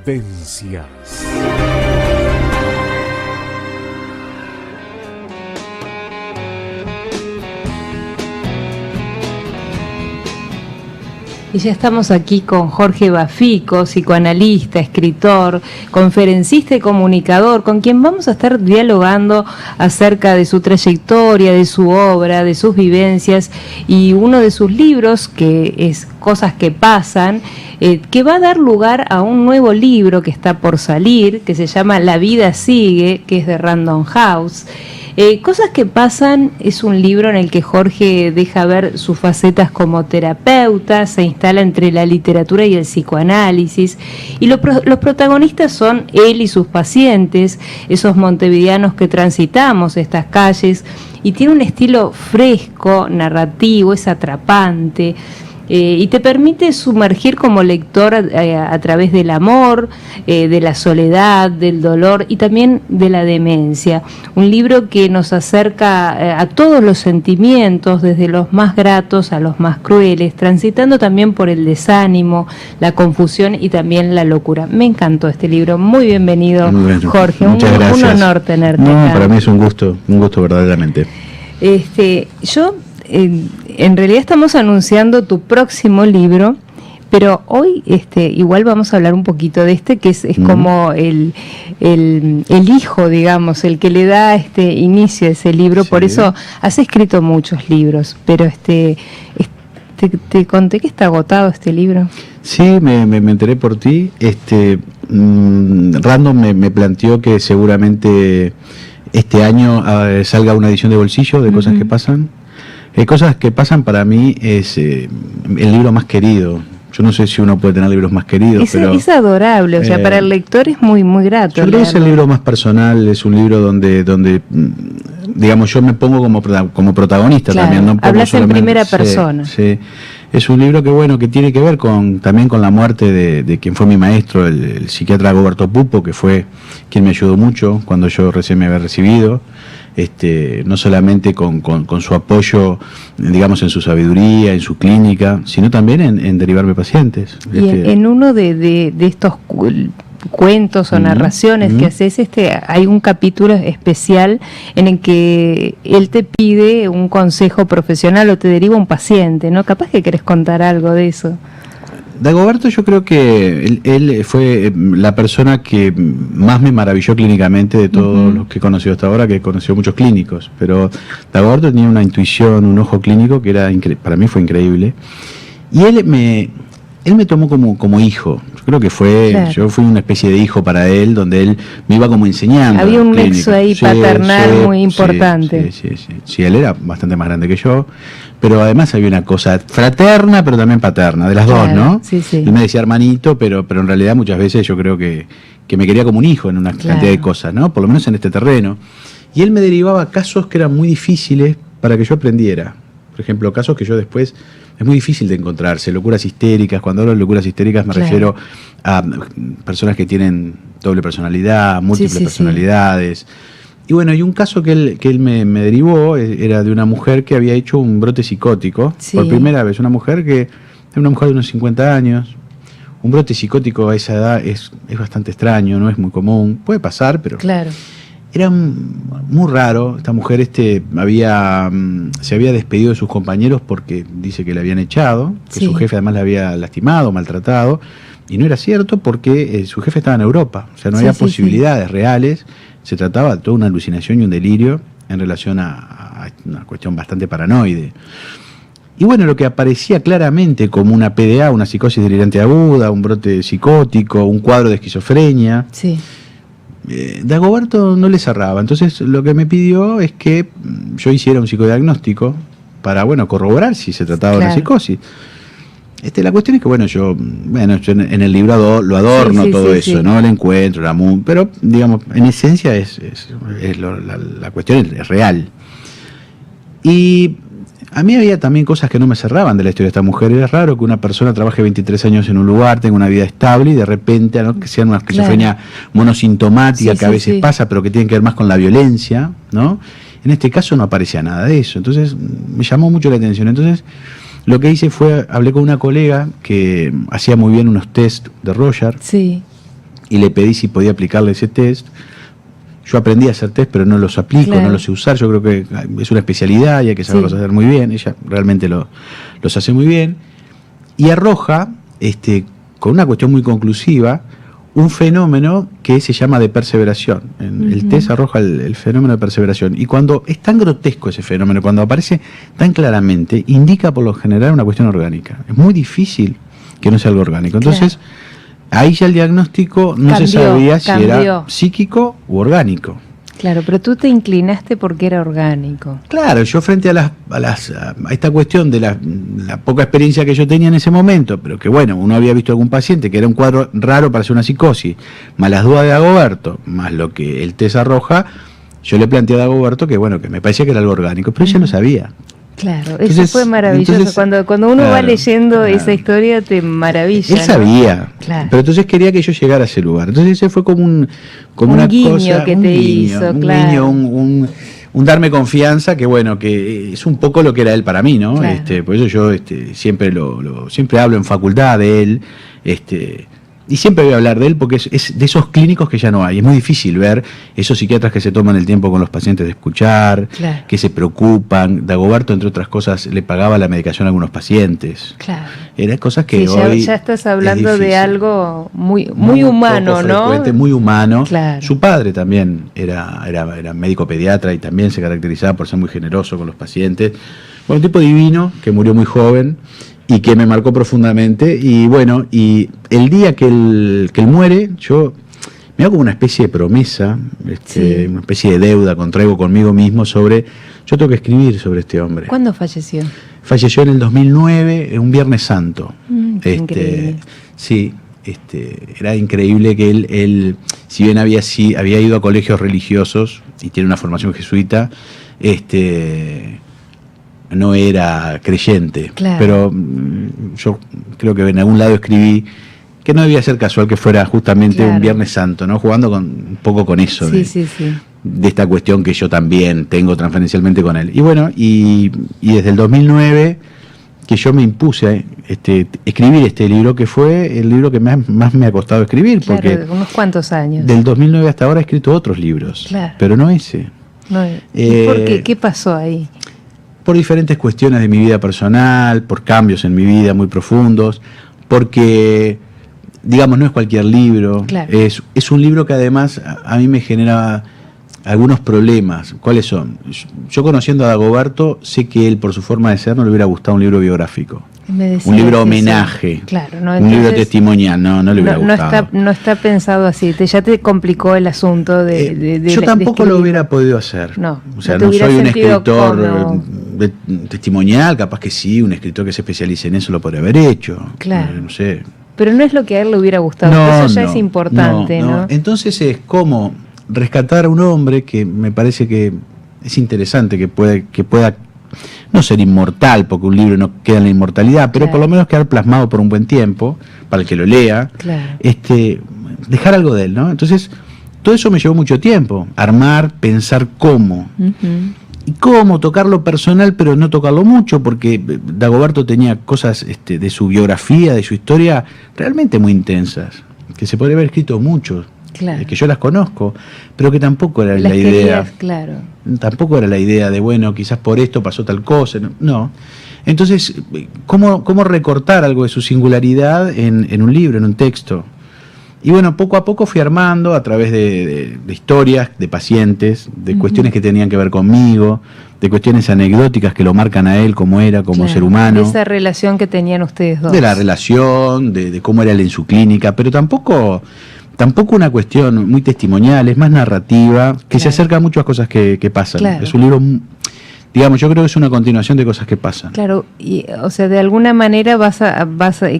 Vivencias. Y ya estamos aquí con Jorge Bafico, psicoanalista, escritor, conferencista y comunicador, con quien vamos a estar dialogando acerca de su trayectoria, de su obra, de sus vivencias y uno de sus libros, que es Cosas que pasan, que va a dar lugar a un nuevo libro que está por salir, que se llama La vida sigue, que es de Random House. Cosas que pasan es un libro en el que Jorge deja ver sus facetas como terapeuta, se instala entre la literatura y el psicoanálisis, y los protagonistas son él y sus pacientes, esos montevideanos que transitamos estas calles, y tiene un estilo fresco, narrativo, es atrapante. Y te permite sumergir como lector a través del amor, de la soledad, del dolor y también de la demencia. Un libro que nos acerca a todos los sentimientos, desde los más gratos a los más crueles, transitando también por el desánimo, la confusión y también la locura. Me encantó este libro. Muy bienvenido, bueno, Jorge. Muchas gracias. Un honor tenerte acá. Para mí es un gusto verdaderamente. En realidad estamos anunciando tu próximo libro, pero hoy igual vamos a hablar un poquito de que es como el hijo, digamos, el que le da inicio a ese libro. Sí. Por eso has escrito muchos libros, pero te conté que está agotado este libro. Sí, me enteré por ti. Random me planteó que seguramente este año salga una edición de bolsillo de Cosas que pasan. Cosas que pasan para mí es el libro más querido. Yo no sé si uno puede tener libros más queridos, pero es adorable, o sea, para el lector es muy muy grato. Yo creo que es el libro más personal, es un libro donde digamos, yo me pongo como protagonista, claro, también. No hablas en primera persona. Sí. Es un libro que tiene que ver también con la muerte de quien fue mi maestro, el psiquiatra Dagoberto Pupo, que fue quien me ayudó mucho cuando yo recién me había recibido. No solamente con su apoyo, digamos, en su sabiduría, en su clínica, sino también en derivarme pacientes. Y en uno de estos cuentos o narraciones que haces, hay un capítulo especial en el que él te pide un consejo profesional o te deriva un paciente, ¿no? Capaz que querés contar algo de eso. Dagoberto, yo creo que él fue la persona que más me maravilló clínicamente de todos los que he conocido hasta ahora, que he conocido muchos clínicos, pero Dagoberto tenía una intuición, un ojo clínico que para mí fue increíble, y él me tomó como hijo. Yo creo que claro. Yo fui una especie de hijo para él, donde él me iba como enseñando. Había un nexo ahí paternal muy importante. Sí, él era bastante más grande que yo, pero además había una cosa fraterna, pero también paterna, de las dos, ¿no? Sí. Él me decía hermanito, pero en realidad muchas veces yo creo que me quería como un hijo en una cantidad de cosas, ¿no? Por lo menos en este terreno. Y él me derivaba casos que eran muy difíciles para que yo aprendiera. Por ejemplo, casos que yo después es muy difícil de encontrarse, locuras histéricas. Cuando hablo de locuras histéricas me refiero a personas que tienen doble personalidad, múltiples personalidades. Y bueno, y un caso que él me derivó era de una mujer que había hecho un brote psicótico, por primera vez, una mujer de unos 50 años. Un brote psicótico a esa edad es bastante extraño, no es muy común, puede pasar, pero claro. Era muy raro. Esta mujer se había despedido de sus compañeros porque dice que le habían echado, que su jefe además la había lastimado, maltratado, y no era cierto porque su jefe estaba en Europa, o sea, no había posibilidades reales. Se trataba de toda una alucinación y un delirio en relación a una cuestión bastante paranoide. Y bueno, lo que aparecía claramente como una PDA, una psicosis delirante aguda, un brote psicótico, un cuadro de esquizofrenia, Dagoberto no le cerraba. Entonces lo que me pidió es que yo hiciera un psicodiagnóstico para, corroborar si se trataba de una psicosis. La cuestión es que, yo en el libro lo adorno todo eso, ¿no? El encuentro, pero, digamos, en esencia la cuestión es real. Y a mí había también cosas que no me cerraban de la historia de esta mujer. Era raro que una persona trabaje 23 años en un lugar, tenga una vida estable y de repente, ¿no?, que sea una esquizofrenia monosintomática que a veces pasa, pero que tiene que ver más con la violencia, ¿no? En este caso no aparecía nada de eso. Entonces me llamó mucho la atención. Entonces lo que hice fue, hablé con una colega que hacía muy bien unos test de Rorschach. y le pedí si podía aplicarle ese test. Yo aprendí a hacer test, pero no los aplico, no los sé usar. Yo creo que es una especialidad y hay que saberlos hacer muy bien. Ella realmente los hace muy bien. Y arroja, con una cuestión muy conclusiva, un fenómeno que se llama de perseveración. El test arroja el fenómeno de perseveración. Y cuando es tan grotesco ese fenómeno, cuando aparece tan claramente, indica por lo general una cuestión orgánica. Es muy difícil que no sea algo orgánico. Entonces, ahí ya el diagnóstico se sabía si era psíquico u orgánico. Claro, pero tú te inclinaste porque era orgánico. Claro, yo frente a esta cuestión de la poca experiencia que yo tenía en ese momento, pero que bueno, uno había visto algún paciente que era un cuadro raro para hacer una psicosis, más las dudas de Dagoberto, más lo que el test arroja, yo le planteé a Dagoberto que bueno, que me parecía que era algo orgánico, pero ella lo sabía. Claro, entonces, eso fue maravilloso. Cuando uno va leyendo esa historia te maravilla. Él sabía, pero entonces quería que yo llegara a ese lugar. Entonces ese fue como una guiño cosa, que te hizo, un darme confianza, que bueno, que es un poco lo que era él para mí, ¿no? Por eso yo siempre siempre hablo en facultad de él, y siempre voy a hablar de él porque es de esos clínicos que ya no hay. Es muy difícil ver esos psiquiatras que se toman el tiempo con los pacientes de escuchar, que se preocupan. Dagoberto, entre otras cosas, le pagaba la medicación a algunos pacientes. Claro. Eran cosas que hoy ya estás hablando de algo muy humano, ¿no? Muy humano. Claro. Su padre también era médico pediatra y también se caracterizaba por ser muy generoso con los pacientes. Bueno, un tipo divino que murió muy joven y que me marcó profundamente. Y bueno, y el día que él muere, yo me hago una especie de promesa, una especie de deuda, contraigo conmigo mismo yo tengo que escribir sobre este hombre. ¿Cuándo falleció? Falleció en el 2009, un Viernes Santo. Increíble. Sí, era increíble que él si bien había ido a colegios religiosos y tiene una formación jesuita, no era creyente, pero yo creo que en algún lado escribí que no debía ser casual que fuera justamente un Viernes Santo, ¿no? Jugando un poco con eso de esta cuestión que yo también tengo transferencialmente con él. Y bueno, y desde el 2009 que yo me impuse a escribir este libro, que fue el libro que más me ha costado escribir, porque unos cuantos años. Del 2009 hasta ahora he escrito otros libros, pero no ese. ¿Y por qué? ¿Qué pasó ahí? Por diferentes cuestiones de mi vida personal, por cambios en mi vida muy profundos, porque, digamos, no es cualquier libro, es un libro que además a mí me genera algunos problemas. ¿Cuáles son? Yo conociendo a Dagoberto, sé que él, por su forma de ser, no le hubiera gustado un libro biográfico. Un libro homenaje, un libro testimonial, no le hubiera gustado. No está pensado así, ya te complicó el asunto de yo tampoco lo hubiera podido hacer. No soy un escritor testimonial, capaz que sí, un escritor que se especialice en eso lo podría haber hecho. No sé. Pero no es lo que a él le hubiera gustado, eso ya es importante, ¿no? Entonces es como rescatar a un hombre que me parece que es interesante que pueda no ser inmortal, porque un libro no queda en la inmortalidad, pero por lo menos quedar plasmado por un buen tiempo, para el que lo lea, dejar algo de él, ¿no? Entonces, todo eso me llevó mucho tiempo, armar, pensar cómo, y cómo tocar lo personal, pero no tocarlo mucho, porque Dagoberto tenía cosas de su biografía, de su historia, realmente muy intensas, que se podría haber escrito mucho. Que yo las conozco, pero que tampoco era la idea. Tampoco era la idea de, bueno, quizás por esto pasó tal cosa. No. Entonces, ¿cómo recortar algo de su singularidad en un libro, en un texto? Y bueno, poco a poco fui armando a través de historias, de pacientes, de cuestiones que tenían que ver conmigo, de cuestiones anecdóticas que lo marcan a él como era, como ser humano. De esa relación que tenían ustedes dos. De la relación, de cómo era él en su clínica, pero tampoco una cuestión muy testimonial, es más narrativa, que se acerca mucho a cosas que pasan. Es un libro, digamos, yo creo que es una continuación de cosas que pasan. Claro, y, o sea, de alguna manera vas a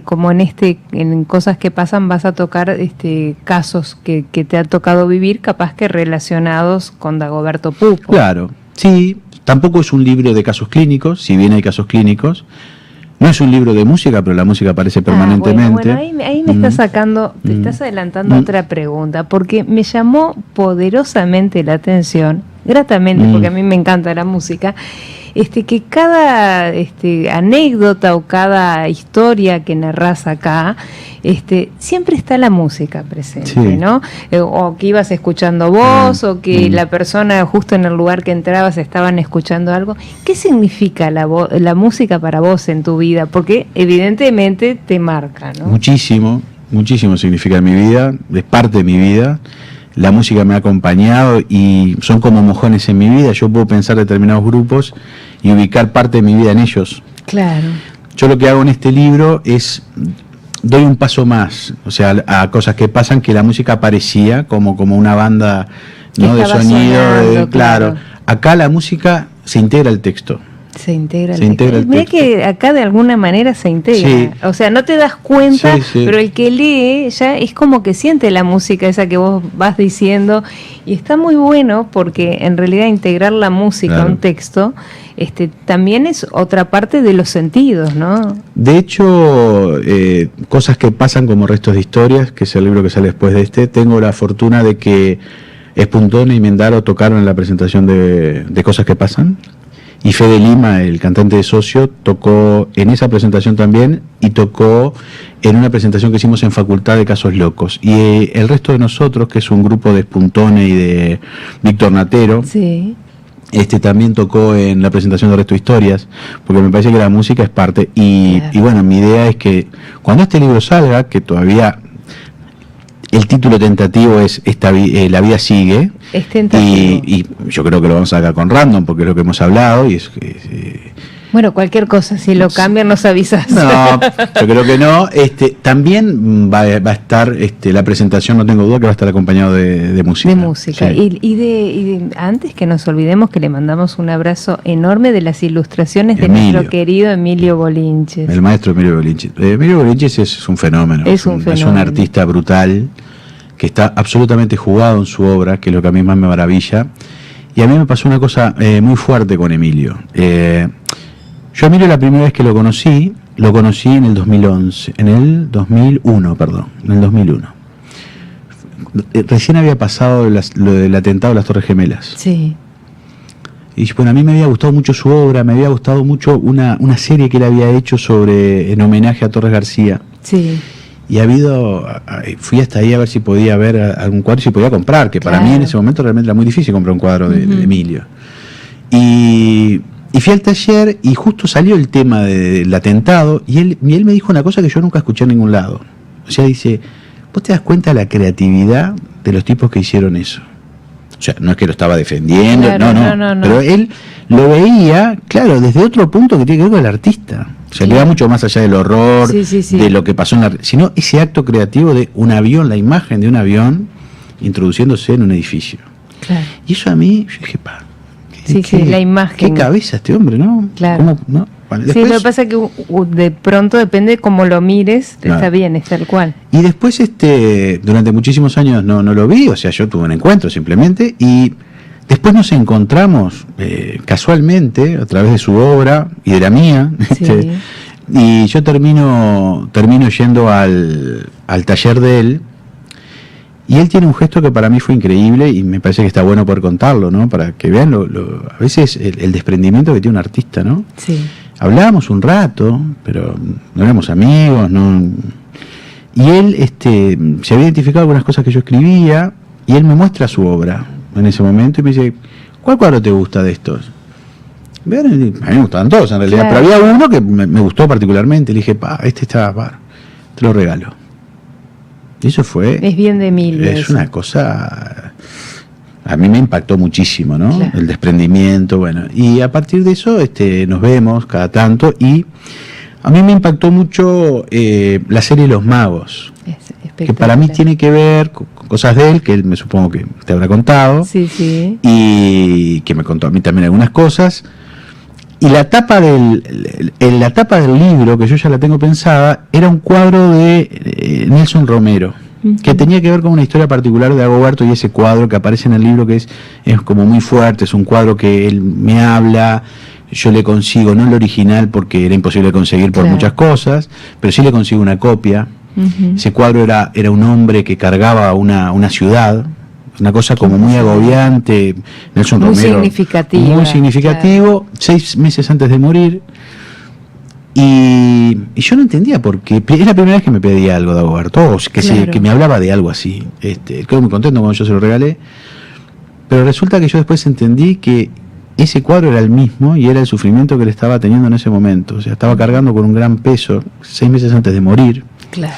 como en cosas que pasan, vas a tocar casos que te ha tocado vivir, capaz que relacionados con Dagoberto Pupo. Claro, sí, tampoco es un libro de casos clínicos, si bien hay casos clínicos. No es un libro de música, pero la música aparece permanentemente. Bueno, ahí me estás sacando, te estás adelantando a otra pregunta, porque me llamó poderosamente la atención, gratamente, porque a mí me encanta la música, que cada anécdota o cada historia que narrás acá, siempre está la música presente, sí, ¿no? O que ibas escuchando vos, o que la persona justo en el lugar que entrabas estaban escuchando algo. ¿Qué significa la música para vos en tu vida? Porque evidentemente te marca, ¿no? Muchísimo significa en mi vida, es parte de mi vida. La música me ha acompañado y son como mojones en mi vida. Yo puedo pensar determinados grupos y ubicar parte de mi vida en ellos. Claro. Yo lo que hago en este libro es doy un paso más, o sea, a cosas que pasan, que la música aparecía como una banda, ¿no?, de sonido, sonando, claro. Acá la música se integra al texto. Se integra el texto. Mira que acá de alguna manera se integra. Sí. O sea, no te das cuenta, sí. Pero el que lee ya es como que siente la música esa que vos vas diciendo. Y está muy bueno porque en realidad integrar la música a un texto también es otra parte de los sentidos, ¿no? De hecho, cosas que pasan como restos de historias, que es el libro que sale después de tengo la fortuna de que Espuntone y Mendaro tocaron en la presentación de Cosas que Pasan. Y Fede Lima, el cantante de Socio, tocó en esa presentación también y tocó en una presentación que hicimos en Facultad de Casos Locos. Y el resto de nosotros, que es un grupo de Espuntone y de Víctor Natero, sí, también tocó en la presentación de Resto de Historias, porque me parece que la música es parte. Y bueno, mi idea es que cuando este libro salga, que todavía el título tentativo es La vida sigue, es tentativo. Y yo creo que lo vamos a sacar con Random, porque es lo que hemos hablado, y bueno, cualquier cosa, si lo cambian nos avisas. No, yo creo que no. También va a estar la presentación, no tengo duda que va a estar acompañado de música. De música. Sí. Y antes que nos olvidemos que le mandamos un abrazo enorme de las ilustraciones de nuestro querido Emilio Bolinches. El maestro Emilio Bolinches. Emilio Bolinches es un fenómeno. Es un artista brutal que está absolutamente jugado en su obra, que es lo que a mí más me maravilla. Y a mí me pasó una cosa muy fuerte con Emilio. Yo a Emilio la primera vez que lo conocí en el 2011, en el 2001. Recién había pasado lo del atentado a las Torres Gemelas. Sí. Y bueno, a mí me había gustado mucho su obra, me había gustado mucho una serie que él había hecho en homenaje a Torres García. Sí. Y fui hasta ahí a ver si podía ver algún cuadro, si podía comprar, que para mí en ese momento realmente era muy difícil comprar un cuadro de Emilio. Y fui al taller y justo salió el tema del atentado y él me dijo una cosa que yo nunca escuché en ningún lado. O sea, dice, ¿vos te das cuenta de la creatividad de los tipos que hicieron eso? O sea, no es que lo estaba defendiendo, no. Pero él lo veía, claro, desde otro punto que tiene que ver con el artista. O sea, le va mucho más allá del horror, de lo que pasó sino ese acto creativo de un avión, la imagen de un avión introduciéndose en un edificio. Claro. Y eso a mí, yo dije, la imagen. Qué cabeza este hombre, ¿no? Claro. ¿Cómo, no? Bueno, después, sí, lo que pasa es que de pronto depende de cómo lo mires, está bien, es tal cual. Y después, durante muchísimos años no lo vi, o sea, yo tuve un encuentro simplemente, y después nos encontramos casualmente a través de su obra y de la mía, y yo termino yendo al taller de él. Y él tiene un gesto que para mí fue increíble y me parece que está bueno poder contarlo, ¿no? Para que vean a veces el desprendimiento que tiene un artista, ¿no? Sí. Hablábamos un rato, pero no éramos amigos, ¿no? Y él se había identificado algunas cosas que yo escribía y él me muestra su obra en ese momento y me dice, ¿cuál cuadro te gusta de estos? A mí me gustaban todos en realidad, pero había uno que me gustó particularmente. Le dije, este está, te lo regalo. Y eso fue... Es bien de Emilio. Es una cosa... A mí me impactó muchísimo, ¿no? Claro. El desprendimiento, bueno. Y a partir de eso nos vemos cada tanto y a mí me impactó mucho la serie Los Magos. Que para mí tiene que ver con cosas de él, que él me supongo que te habrá contado. Sí, sí. Y que me contó a mí también algunas cosas. Y la tapa del libro, que yo ya la tengo pensada, era un cuadro de Nelson Romero, que tenía que ver con una historia particular de Dagoberto, y ese cuadro que aparece en el libro que es como muy fuerte, es un cuadro que él me habla, yo le consigo, no el original porque era imposible de conseguir por muchas cosas, pero sí le consigo una copia. Ese cuadro era un hombre que cargaba una ciudad, una cosa como muy agobiante. Nelson muy Romero, muy significativo, claro. 6 meses antes de morir. Y yo no entendía porque es la primera vez que me pedía algo de Dagoberto, que me hablaba de algo así. Quedó muy contento cuando yo se lo regalé, pero resulta que yo después entendí que ese cuadro era el mismo y era el sufrimiento que él estaba teniendo en ese momento. O sea, estaba cargando con un gran peso 6 meses antes de morir. Claro.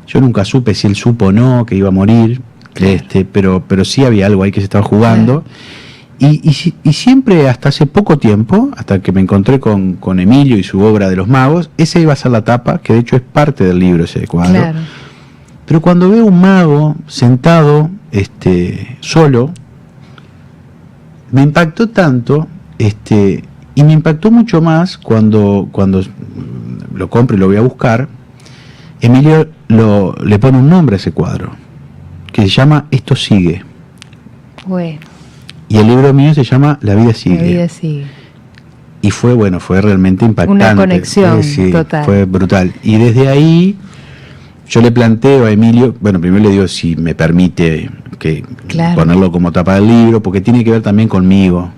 Yo nunca supe si él supo o no que iba a morir, claro. Pero sí había algo ahí que se estaba jugando. Claro. Y siempre, hasta hace poco tiempo, hasta que me encontré con Emilio y su obra de los magos, ese iba a ser la tapa, que de hecho es parte del libro ese cuadro. Claro. Pero cuando veo un mago sentado, solo, me impactó tanto, y me impactó mucho más cuando lo compro y lo voy a buscar. Emilio le pone un nombre a ese cuadro, que se llama Esto sigue. Bueno. Y el libro mío se llama La vida sigue. La vida sigue. Y fue realmente impactante. Una conexión total. Fue brutal. Y desde ahí yo le planteo a Emilio, primero le digo si me permite ponerlo como tapa del libro, porque tiene que ver también conmigo.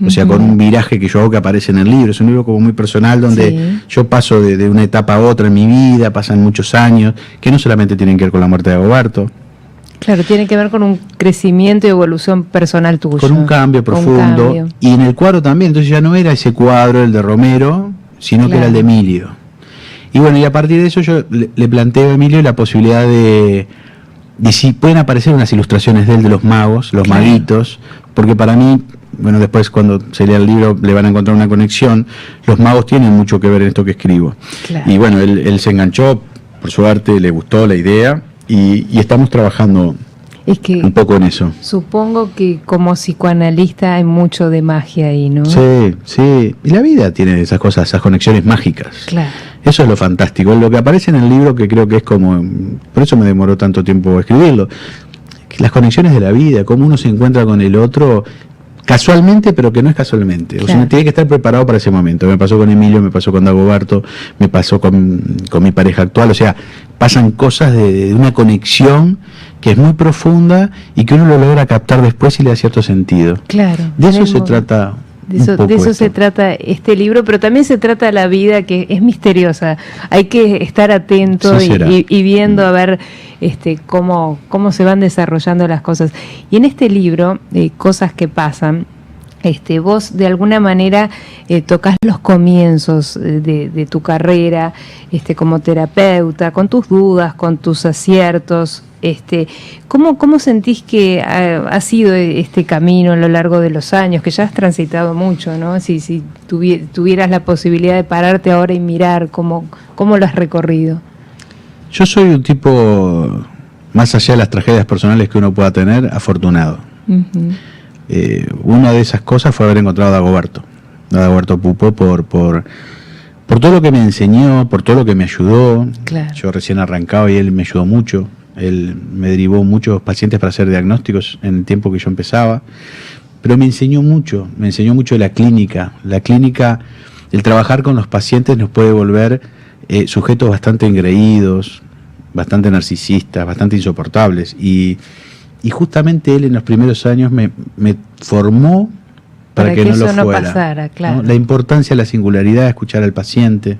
O sea, con un viraje que yo hago que aparece en el libro. Es un libro como muy personal, donde yo paso de una etapa a otra en mi vida, pasan muchos años, que no solamente tienen que ver con la muerte de Dagoberto. Claro, tiene que ver con un crecimiento y evolución personal tuyo. Con un cambio profundo. Y en el cuadro también, entonces ya no era ese cuadro, el de Romero, sino que era el de Emilio. Y bueno, y a partir de eso yo le planteo a Emilio la posibilidad de si pueden aparecer unas ilustraciones de él, de los magos, los maguitos, porque para mí, después cuando se lea el libro le van a encontrar una conexión, los magos tienen mucho que ver en esto que escribo. Claro. Y bueno, él se enganchó, por suerte le gustó la idea. Y estamos trabajando un poco en eso. Supongo que como psicoanalista hay mucho de magia ahí, ¿no? Sí. Y la vida tiene esas cosas, esas conexiones mágicas. Claro. Eso es lo fantástico. Lo que aparece en el libro, que creo que es como... Por eso me demoró tanto tiempo escribirlo. Las conexiones de la vida, cómo uno se encuentra con el otro... casualmente, pero que no es casualmente. O sea, tiene que estar preparado para ese momento. Me pasó con Emilio, me pasó con Dagoberto, me pasó con mi pareja actual. O sea, pasan cosas de una conexión que es muy profunda y que uno lo logra captar después y le da cierto sentido. Claro. De eso se trata. De eso se trata este libro, pero también se trata la vida, que es misteriosa. Hay que estar atento y viendo a ver cómo se van desarrollando las cosas. Y en este libro, Cosas que pasan, vos de alguna manera tocas los comienzos de tu carrera como terapeuta, con tus dudas, con tus aciertos. ¿Cómo sentís que ha sido este camino a lo largo de los años, que ya has transitado mucho, ¿no? Si tuvieras la posibilidad de pararte ahora y mirar cómo lo has recorrido. Yo soy un tipo, más allá de las tragedias personales que uno pueda tener, afortunado. Uh-huh. Una de esas cosas fue haber encontrado a Dagoberto Pupo por todo lo que me enseñó, por todo lo que me ayudó. Claro. Yo recién arrancaba y él me ayudó mucho. Él me derivó muchos pacientes para hacer diagnósticos en el tiempo que yo empezaba, pero me enseñó mucho de la clínica. La clínica, el trabajar con los pacientes nos puede volver sujetos bastante engreídos, bastante narcisistas, bastante insoportables, y justamente él en los primeros años me formó para que no lo fuera. No pasara, claro. ¿No? La importancia de la singularidad, escuchar al paciente,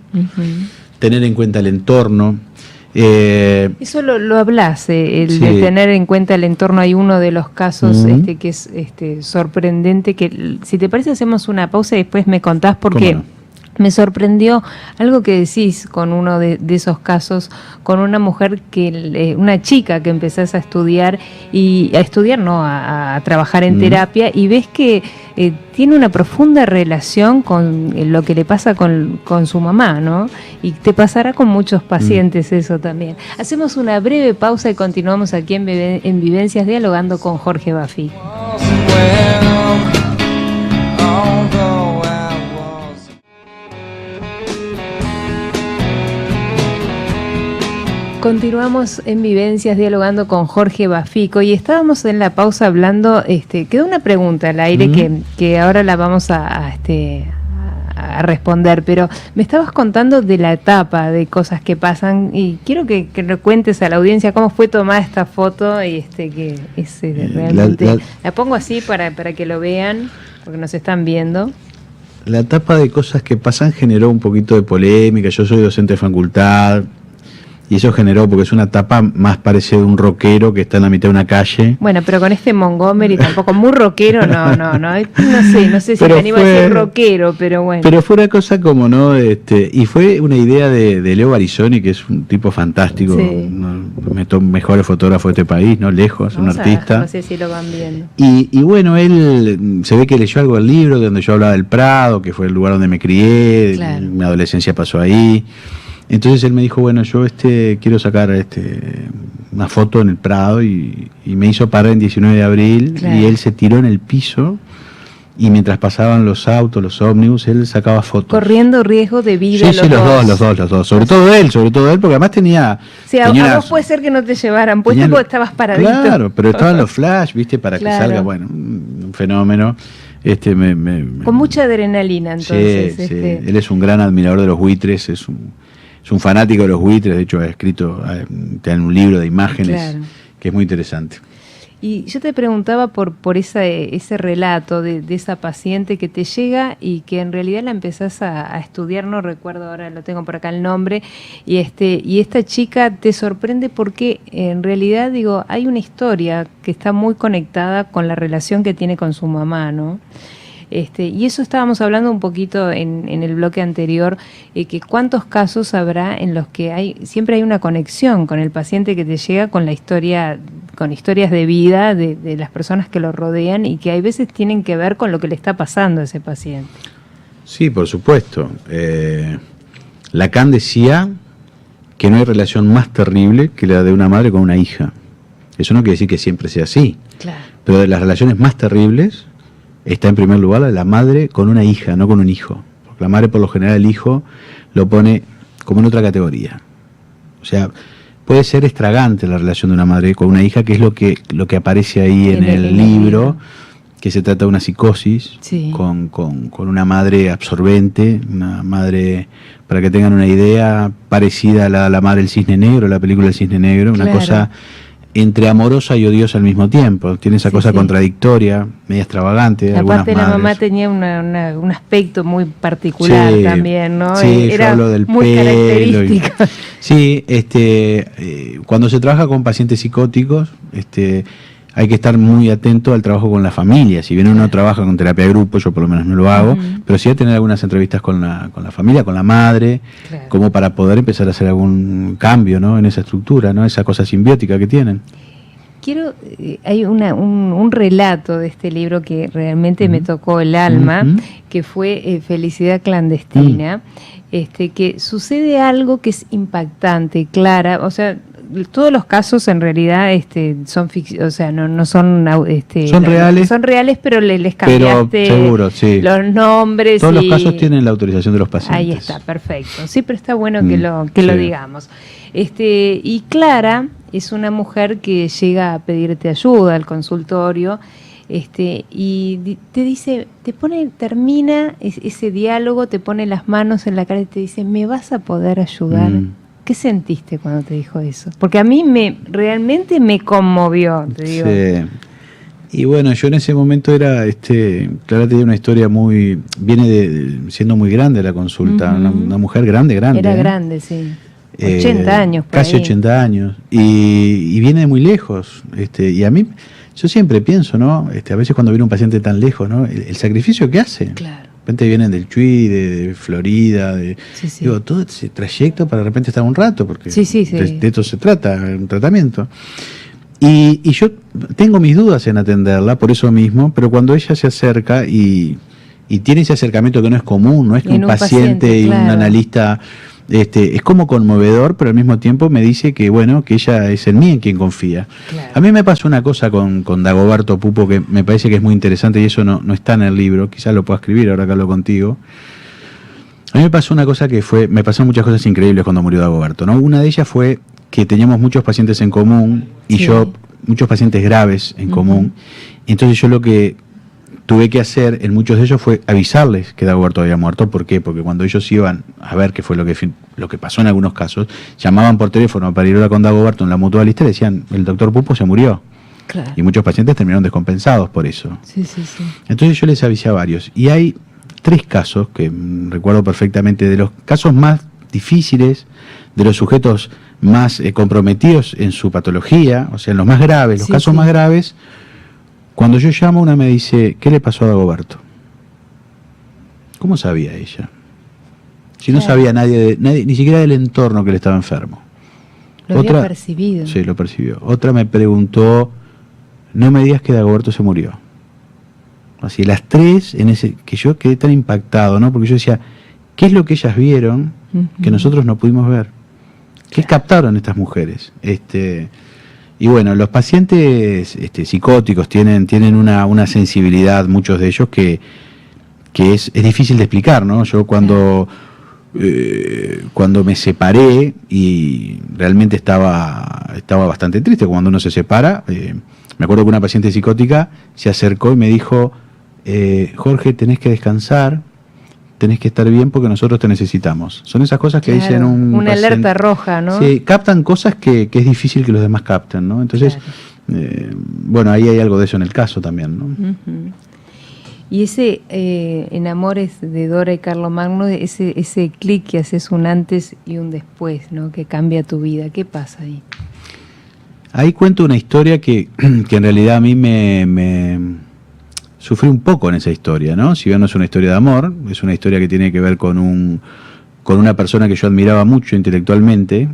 tener en cuenta el entorno. Eso lo hablas, de tener en cuenta el entorno. Hay uno de los casos que es sorprendente, que si te parece hacemos una pausa y después me contás, porque me sorprendió algo que decís con uno de esos casos, con una mujer una chica que empezás a estudiar, a trabajar en terapia, y ves que tiene una profunda relación con lo que le pasa con su mamá, ¿no? Y te pasará con muchos pacientes eso también. Hacemos una breve pausa y continuamos aquí en Vivencias, dialogando con Jorge Bafico. Continuamos en Vivencias, dialogando con Jorge Bafico, y estábamos en la pausa hablando, quedó una pregunta al aire que ahora la vamos a a responder, pero me estabas contando de la etapa de cosas que pasan y quiero que le cuentes a la audiencia cómo fue tomada esta foto y que es realmente... La pongo así para que lo vean, porque nos están viendo. La etapa de cosas que pasan generó un poquito de polémica. Yo soy docente de facultad y eso generó, porque es una etapa más parecida de un rockero que está en la mitad de una calle. Bueno, pero con este Montgomery tampoco muy rockero, no sé si pero me animo a decir rockero, pero bueno. Pero fue una cosa como, ¿no? Y fue una idea de Leo Barizoni, que es un tipo fantástico, sí. Mejores fotógrafos de este país, ¿no? Lejos, un artista. No sé si lo van viendo. Y bueno, él se ve que leyó algo del libro donde yo hablaba del Prado, que fue el lugar donde me crié, claro. Mi adolescencia pasó ahí. Entonces él me dijo, bueno, yo quiero sacar una foto en el Prado y me hizo parar en 19 de abril, claro. Y él se tiró en el piso y mientras pasaban los autos, los ómnibus, él sacaba fotos. Corriendo riesgo de vida. Sí, los dos. Sobre todo él, porque además tenía... Sí, a vos puede ser que no te llevaran, pues tú estabas paradito. Claro, pero estaban los flash, ¿viste? Para claro. Que salga, bueno, un fenómeno. Con mucha adrenalina, entonces. Sí, él es un gran admirador de los buitres, es un fanático de los buitres, de hecho ha escrito en un libro de imágenes, claro. Que es muy interesante. Y yo te preguntaba por ese relato de esa paciente que te llega y que en realidad la empezás a estudiar, no recuerdo ahora, lo tengo por acá el nombre, y esta chica te sorprende porque en realidad, hay una historia que está muy conectada con la relación que tiene con su mamá, ¿no? Y eso estábamos hablando un poquito en el bloque anterior, que cuántos casos habrá en los que siempre hay una conexión con el paciente que te llega con la historia, con historias de vida de las personas que lo rodean y que hay veces tienen que ver con lo que le está pasando a ese paciente. Sí, por supuesto. Lacan decía que no hay relación más terrible que la de una madre con una hija. Eso no quiere decir que siempre sea así. Claro. Pero de las relaciones más terribles está en primer lugar la madre con una hija, no con un hijo. Porque la madre, por lo general, el hijo lo pone como en otra categoría. O sea, puede ser estragante la relación de una madre con una hija, que es lo que aparece ahí en el libro, que se trata de una psicosis, sí. con una madre absorbente, una madre, para que tengan una idea, parecida a la madre del Cisne Negro, la película del Cisne Negro, una claro. cosa entre amorosa y odiosa al mismo tiempo. Tiene esa cosa contradictoria, media extravagante. Aparte la mamá tenía un aspecto muy particular también, ¿no? Sí, era yo hablo del muy pelo. Característica. Sí, cuando se trabaja con pacientes psicóticos, hay que estar muy atento al trabajo con la familia. Si bien uno trabaja con terapia de grupo, yo por lo menos no lo hago, pero sí a tener algunas entrevistas con la familia, con la madre, claro. Como para poder empezar a hacer algún cambio, ¿no? En esa estructura, ¿no? Esa cosa simbiótica que tienen. Hay un relato de este libro que realmente me tocó el alma, que fue Felicidad Clandestina, que sucede algo que es impactante, clara, o sea, todos los casos en realidad son ficción, o sea, no son son reales. Son reales, pero les cambiaste seguro, sí. Los nombres. Todos los casos tienen la autorización de los pacientes. Ahí está, perfecto. Sí, pero está bueno que lo digamos. Y Clara es una mujer que llega a pedirte ayuda al consultorio, y te dice, termina ese diálogo, te pone las manos en la cara y te dice, ¿me vas a poder ayudar? ¿Qué sentiste cuando te dijo eso? Porque a mí realmente me conmovió, te digo. Sí. Y bueno, yo en ese momento Clara tenía una historia siendo muy grande la consulta, una mujer grande. Era grande, sí. 80 años. Casi 80 años. Y viene de muy lejos. Y a mí, yo siempre pienso, ¿no? A veces cuando viene un paciente tan lejos, ¿no? El sacrificio que hace. Claro. De repente vienen del Chuy, de Florida, digo, todo ese trayecto para de repente estar un rato, porque de esto se trata, un tratamiento. Y yo tengo mis dudas en atenderla, por eso mismo, pero cuando ella se acerca y tiene ese acercamiento que no es común, no es que un paciente y un analista... es como conmovedor, pero al mismo tiempo me dice que ella es en mí en quien confía. Claro. A mí me pasó una cosa con Dagoberto Pupo que me parece que es muy interesante y eso no está en el libro, quizás lo pueda escribir ahora que hablo contigo. A mí me pasó una cosa me pasaron muchas cosas increíbles cuando murió Dagoberto, ¿no? Una de ellas fue que teníamos muchos pacientes en común y yo muchos pacientes graves en común. Entonces yo lo que tuve que hacer en muchos de ellos fue avisarles que Dagoberto había muerto. ¿Por qué? Porque cuando ellos iban a ver qué fue lo que pasó en algunos casos, llamaban por teléfono para ir a con Dagoberto en la mutualista y decían, el doctor Pupo se murió. Claro. Y muchos pacientes terminaron descompensados por eso. Sí, sí, sí. Entonces yo les avisé a varios. Y hay 3 casos que recuerdo perfectamente, de los casos más difíciles, de los sujetos más comprometidos en su patología, o sea, en los más graves, los casos más graves. Cuando yo llamo, una me dice, ¿qué le pasó a Dagoberto? ¿Cómo sabía ella? Si no sabía nadie, ni siquiera del entorno que él estaba enfermo. Lo había percibido. Sí, lo percibió. Otra me preguntó, no me digas que Dagoberto se murió. Así, las 3, que yo quedé tan impactado, ¿no? Porque yo decía, ¿qué es lo que ellas vieron que nosotros no pudimos ver? ¿Qué captaron estas mujeres? Y bueno, los pacientes psicóticos tienen una sensibilidad, muchos de ellos, que es difícil de explicar, ¿no? Yo cuando me separé, y realmente estaba bastante triste cuando uno se separa, me acuerdo que una paciente psicótica se acercó y me dijo, Jorge, tenés que descansar, tenés que estar bien porque nosotros te necesitamos. Son esas cosas que dicen una alerta roja, ¿no? Sí, captan cosas que es difícil que los demás capten, ¿no? Entonces, bueno, ahí hay algo de eso en el caso también, ¿no? Y ese en Amores de Dora y Carlomagno, ese clic que haces, un antes y un después, ¿no? Que cambia tu vida. ¿Qué pasa ahí? Ahí cuento una historia que en realidad a mí me sufrí un poco en esa historia, ¿no? Si bien no es una historia de amor, es una historia que tiene que ver con una persona que yo admiraba mucho intelectualmente.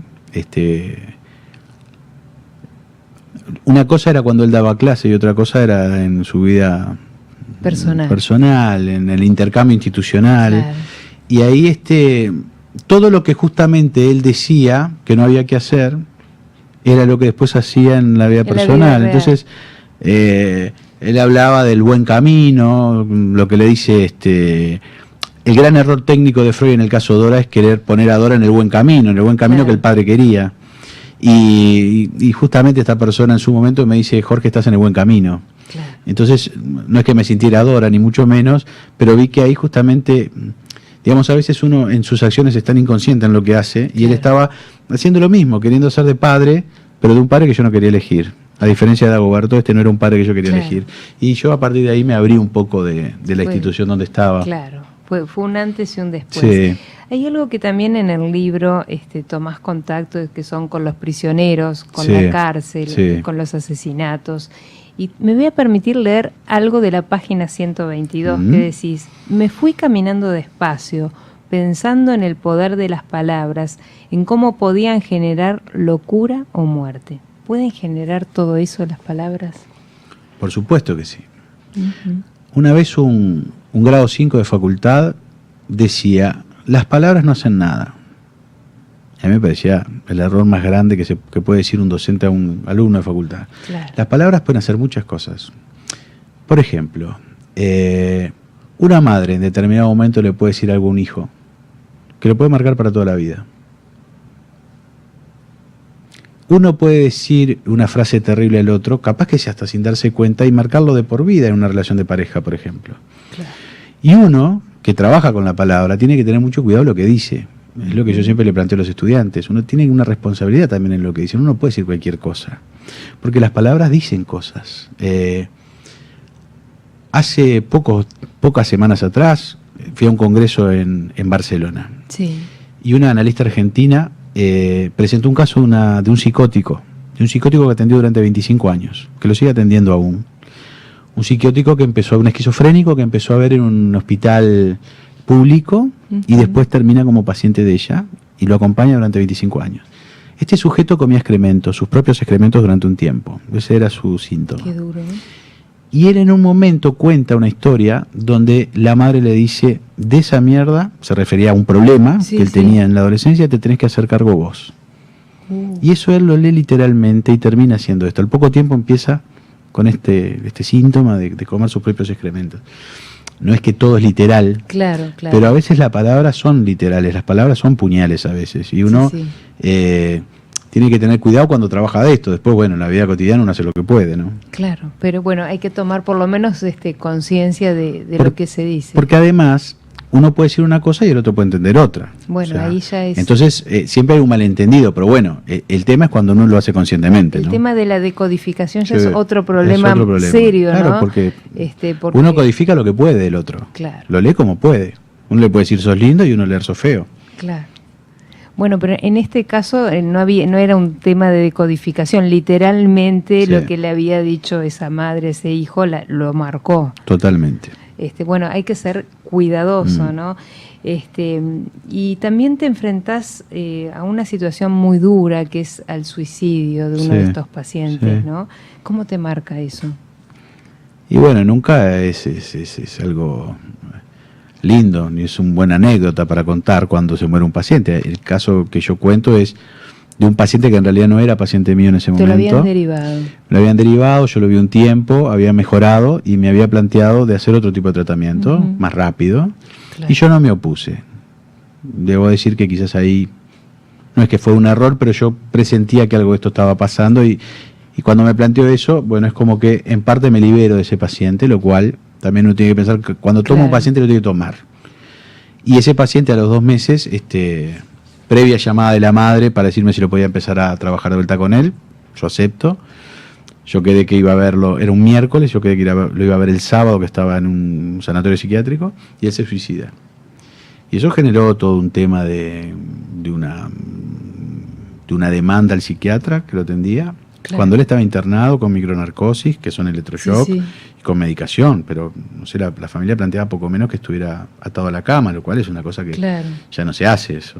Una cosa era cuando él daba clase y otra cosa era en su vida personal, en el intercambio institucional. Claro. Y ahí todo lo que justamente él decía que no había que hacer era lo que después hacía en la vida personal. Entonces, él hablaba del buen camino, lo que le dice el gran error técnico de Freud en el caso de Dora es querer poner a Dora en el buen camino que el padre quería. Y justamente esta persona en su momento me dice, Jorge, estás en el buen camino. Claro. Entonces, no es que me sintiera Dora, ni mucho menos, pero vi que ahí justamente, digamos, a veces uno en sus acciones es tan inconsciente en lo que hace, y él estaba haciendo lo mismo, queriendo ser de padre, pero de un padre que yo no quería elegir. A diferencia de Dagoberto, no era un padre que yo quería elegir. Y yo a partir de ahí me abrí un poco de la institución donde estaba. Claro, fue un antes y un después. Sí. Hay algo que también en el libro tomás contacto, que son con los prisioneros, con la cárcel, con los asesinatos. Y me voy a permitir leer algo de la página 122, que decís, me fui caminando despacio, pensando en el poder de las palabras, en cómo podían generar locura o muerte. ¿Pueden generar todo eso las palabras? Por supuesto que sí. Una vez un grado 5 de facultad decía, las palabras no hacen nada. A mí me parecía el error más grande que puede decir un docente a un alumno de facultad. Claro. Las palabras pueden hacer muchas cosas. Por ejemplo, una madre en determinado momento le puede decir algo a un hijo que lo puede marcar para toda la vida. Uno puede decir una frase terrible al otro, capaz que sea hasta sin darse cuenta, y marcarlo de por vida en una relación de pareja, por ejemplo. Claro. Y uno que trabaja con la palabra tiene que tener mucho cuidado lo que dice. Es lo que yo siempre le planteo a los estudiantes. Uno tiene una responsabilidad también en lo que dice. Uno no puede decir cualquier cosa, porque las palabras dicen cosas. Hace pocas semanas atrás fui a un congreso en Barcelona. Sí. Y una analista argentina presentó un caso de un psicótico que atendió durante 25 años, que lo sigue atendiendo aún. Un psicótico un esquizofrénico que empezó a ver en un hospital público y después termina como paciente de ella y lo acompaña durante 25 años. Este sujeto comía excrementos, sus propios excrementos, durante un tiempo. Ese era su síntoma. Qué duro, ¿eh? Y él en un momento cuenta una historia donde la madre le dice, de esa mierda, se refería a un problema que él tenía en la adolescencia, te tenés que hacer cargo vos. Y eso él lo lee literalmente y termina haciendo esto. Al poco tiempo empieza con este síntoma de comer sus propios excrementos. No es que todo es literal, claro. Pero a veces las palabras son literales, las palabras son puñales a veces. Y uno tiene que tener cuidado cuando trabaja de esto. Después, bueno, en la vida cotidiana uno hace lo que puede, ¿no? Claro, pero bueno, hay que tomar por lo menos conciencia de lo que se dice. Porque además, uno puede decir una cosa y el otro puede entender otra. Bueno, ahí ya es... Entonces, siempre hay un malentendido, pero bueno, el tema es cuando uno lo hace conscientemente, El ¿no? tema de la decodificación ya es otro problema serio, claro, ¿no? Porque uno codifica lo que puede del otro. Claro. Lo lee como puede. Uno le puede decir sos lindo y uno leer sos feo. Claro. Bueno, pero en este caso no era un tema de decodificación, literalmente Sí. lo que le había dicho esa madre, ese hijo, lo marcó. Totalmente. Bueno, hay que ser cuidadoso, ¿no? Y también te enfrentás a una situación muy dura que es al suicidio de uno de estos pacientes, ¿no? ¿Cómo te marca eso? Y bueno, nunca es algo lindo, ni es una buena anécdota para contar cuando se muere un paciente. El caso que yo cuento es de un paciente que en realidad no era paciente mío en ese momento. ¿Te lo habían derivado? Me lo habían derivado, yo lo vi un tiempo, había mejorado y me había planteado de hacer otro tipo de tratamiento, más rápido, claro. Y yo no me opuse. Debo decir que quizás ahí, no es que fue un error, pero yo presentía que algo de esto estaba pasando y cuando me planteó eso, bueno, es como que en parte me libero de ese paciente, lo cual también uno tiene que pensar que cuando toma un paciente lo tiene que tomar. Y ese paciente a los 2 meses, previa llamada de la madre para decirme si lo podía empezar a trabajar de vuelta con él, yo acepto. Yo quedé que iba a verlo, era un miércoles, yo quedé que lo iba a ver el sábado, que estaba en un sanatorio psiquiátrico, y él se suicida. Y eso generó todo un tema de una demanda al psiquiatra que lo atendía. Claro. Cuando él estaba internado con micronarcosis, que son electroshock, y con medicación, pero no sé, la familia planteaba poco menos que estuviera atado a la cama, lo cual es una cosa que ya no se hace eso.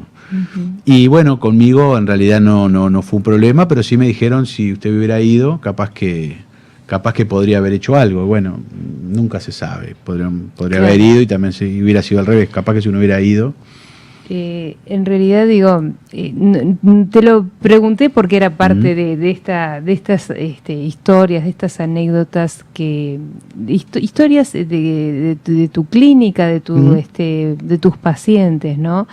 Y bueno, conmigo en realidad no fue un problema, pero sí me dijeron si usted hubiera ido, capaz que podría haber hecho algo. Bueno, nunca se sabe, podría haber ido y también si hubiera sido al revés, capaz que si uno hubiera ido. En realidad digo, te lo pregunté porque era parte de estas historias, de estas anécdotas historias de tu clínica, de tus pacientes, ¿no?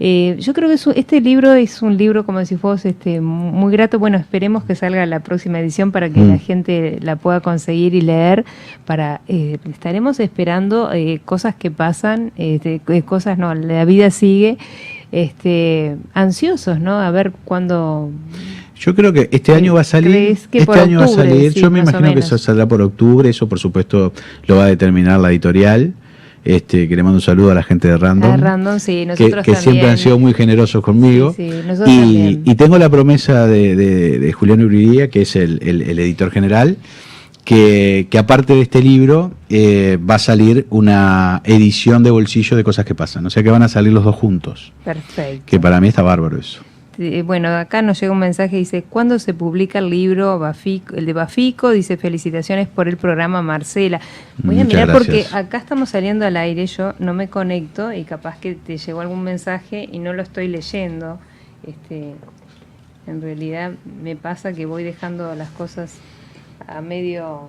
Yo creo que este libro es un libro, como decís vos, muy grato. Bueno, esperemos que salga la próxima edición para que la gente la pueda conseguir y leer. Estaremos esperando cosas que pasan, cosas no, la vida sigue, ansiosos, ¿no? A ver cuándo. Yo creo que este año va a salir. Sí, yo me imagino que eso saldrá por octubre. Eso, por supuesto, lo va a determinar la editorial. Que le mando un saludo a la gente de Random. Sí, nosotros que siempre han sido muy generosos conmigo. Sí, nosotros también. Y tengo la promesa de Julián Uriría, que es el editor general, que aparte de este libro va a salir una edición de bolsillo de Cosas que Pasan. O sea que van a salir los dos juntos. Perfecto. Que para mí está bárbaro eso. Bueno, acá nos llega un mensaje, dice, ¿cuándo se publica el libro el de Bafico? Dice, felicitaciones por el programa, Marcela. Voy a mirar porque acá estamos saliendo al aire, yo no me conecto y capaz que te llegó algún mensaje y no lo estoy leyendo. En realidad me pasa que voy dejando las cosas a medio...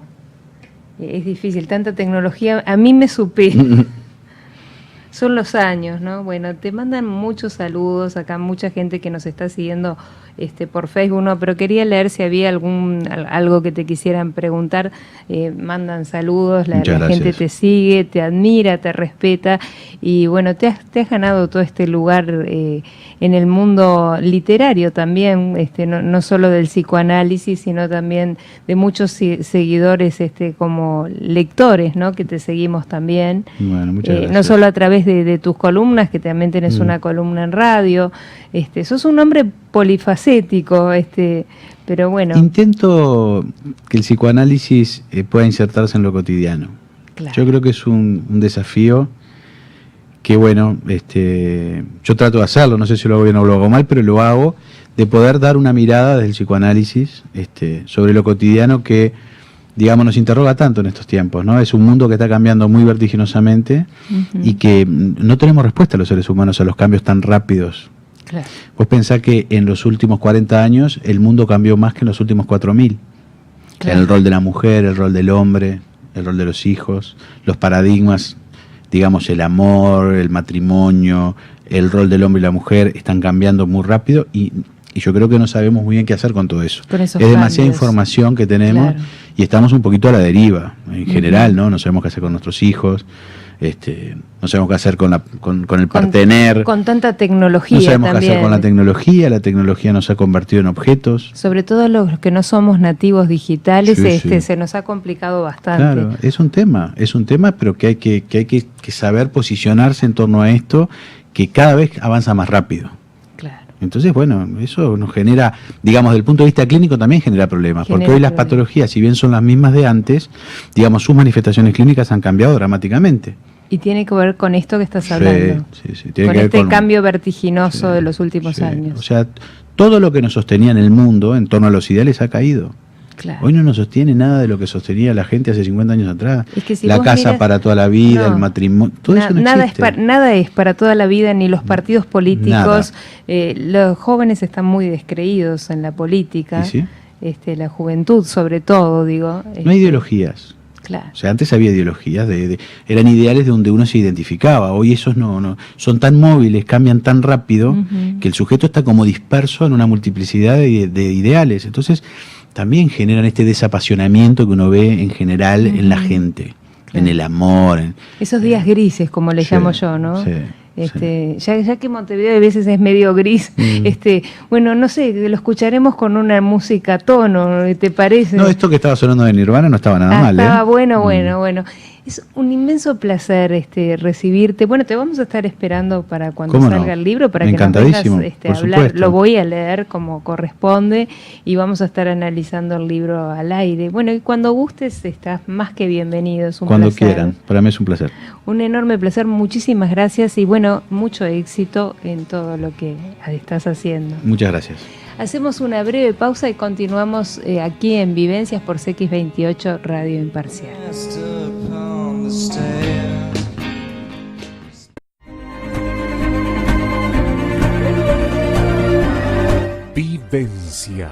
Es difícil, tanta tecnología, a mí me supera. Son los años, ¿no? Bueno, te mandan muchos saludos, acá mucha gente que nos está siguiendo por Facebook, ¿no? Pero quería leer si había algo que te quisieran preguntar. Mandan saludos, la gente te sigue, te admira, te respeta y bueno, te has ganado todo este lugar en el mundo literario también, no solo del psicoanálisis, sino también de muchos seguidores como lectores, ¿no? Que te seguimos también. Bueno, muchas gracias. No solo a través de tus columnas, que también tenés una columna en radio. Sos un hombre polifacético, pero bueno. Intento que el psicoanálisis pueda insertarse en lo cotidiano. Claro. Yo creo que es un desafío que, bueno, yo trato de hacerlo, no sé si lo hago bien o lo hago mal, pero lo hago, de poder dar una mirada desde el psicoanálisis sobre lo cotidiano que, digamos, nos interroga tanto en estos tiempos, ¿no? Es un mundo que está cambiando muy vertiginosamente y que no tenemos respuesta los seres humanos a los cambios tan rápidos. Claro. Vos pensás que en los últimos 40 años el mundo cambió más que en los últimos 4000. Claro. El rol de la mujer, el rol del hombre, el rol de los hijos, los paradigmas, digamos, el amor, el matrimonio, el rol del hombre y la mujer están cambiando muy rápido y Y yo creo que no sabemos muy bien qué hacer con todo eso. Es cambios. Demasiada información que tenemos, claro. Y estamos un poquito a la deriva, en general, ¿no? No sabemos qué hacer con nuestros hijos, no sabemos qué hacer con el partener. Con tanta tecnología. No sabemos también. Qué hacer con la tecnología nos ha convertido en objetos. Sobre todo los que no somos nativos digitales, sí. Se nos ha complicado bastante. Claro, es un tema, pero que hay que saber posicionarse en torno a esto, que cada vez avanza más rápido. Entonces, bueno, eso nos genera, digamos, desde el punto de vista clínico también genera problemas, porque hoy las patologías, si bien son las mismas de antes, digamos, sus manifestaciones clínicas han cambiado dramáticamente. Y tiene que ver con esto que estás hablando, sí, tiene que ver con cambio vertiginoso de los últimos años. O sea, todo lo que nos sostenía en el mundo en torno a los ideales ha caído. Claro. Hoy no nos sostiene nada de lo que sostenía la gente hace 50 años atrás. Es que si la casa miras, para toda la vida, el matrimonio, todo eso no existe. Nada es para toda la vida, ni los partidos políticos. Los jóvenes están muy descreídos en la política, ¿sí? La juventud sobre todo, digo. No hay ideologías. Claro. O sea, antes había ideologías, eran ideales de donde uno se identificaba. Hoy esos no son tan móviles, cambian tan rápido, que el sujeto está como disperso en una multiplicidad de ideales. Entonces, también generan este desapasionamiento que uno ve en general en la gente, en el amor. Esos días grises, como le llamo yo, ¿no? Sí. Ya que Montevideo a veces es medio gris, bueno, no sé, lo escucharemos con una música a tono, ¿te parece? No, esto que estaba sonando de Nirvana no estaba nada mal. Estaba bueno. Es un inmenso placer recibirte. Bueno, te vamos a estar esperando para cuando salga el libro, para que nos vengas a hablar. Lo voy a leer como corresponde y vamos a estar analizando el libro al aire. Bueno, y cuando gustes estás más que bienvenido. Es un cuando placer. Quieran, para mí es un placer. Un enorme placer, muchísimas gracias y bueno, mucho éxito en todo lo que estás haciendo. Muchas gracias. Hacemos una breve pausa y continuamos aquí en Vivencias por CX28 Radio Imparcial. Vivencias.